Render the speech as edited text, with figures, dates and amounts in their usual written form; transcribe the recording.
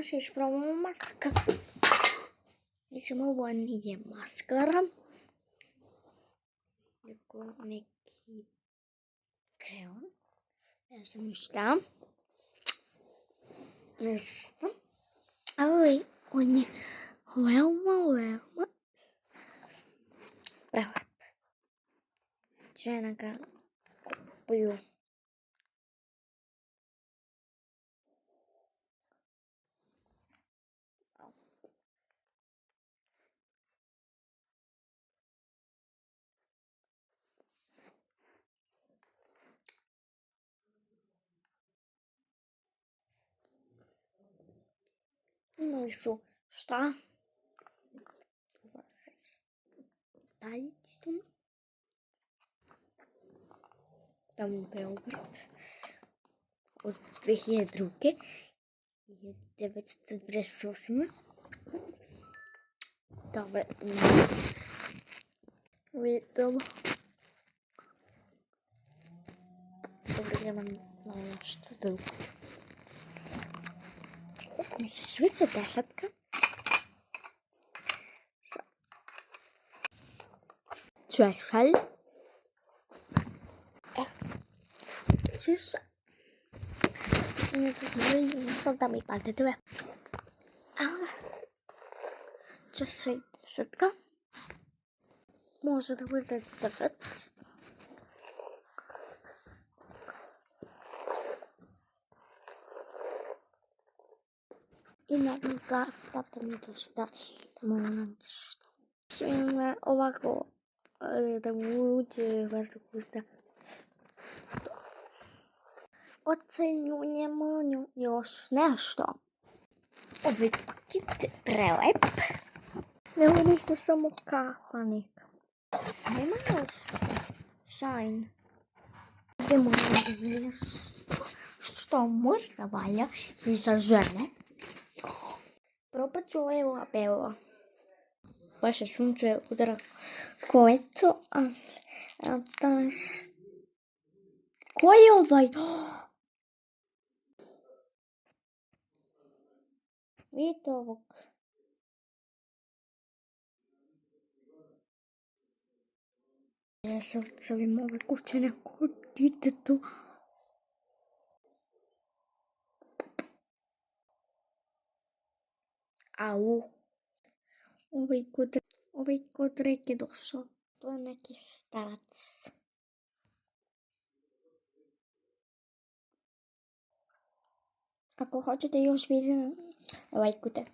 siis proovima maska. Siis ma voin niiden maskara. Joku neki kreon. Ja semmoista. Nästa. Oi, on huelma. Bravo. Tjänaka koppuju. Ну и что? Дайте. Там прямо. От 2002 и 1998. Добре. Видимо. Добре, на нещо друго. Ми се свица десетка. Чешел. Чешел. Sonta mi parte dove? Чешел десетка. Може да бъде 9. И накрая тата ми доща. Siinä ovako vasta kusta. Ocenjujemo još nešto. Ovaj paket prelep. Nema ništa, samo kahva neka. Nema još šajn. Idemo na nešto što možda valja i za žene. Probat ću ovaj labelo. Vaše sunce udara koleto, a danas... Ko je ovaj? Vidite ovog. Ja se odsavim ove kuće neko ditetu. Au. Ovaj kod reke došao. To je neki starac. Ako hoćete još vidjeti, lajkujte.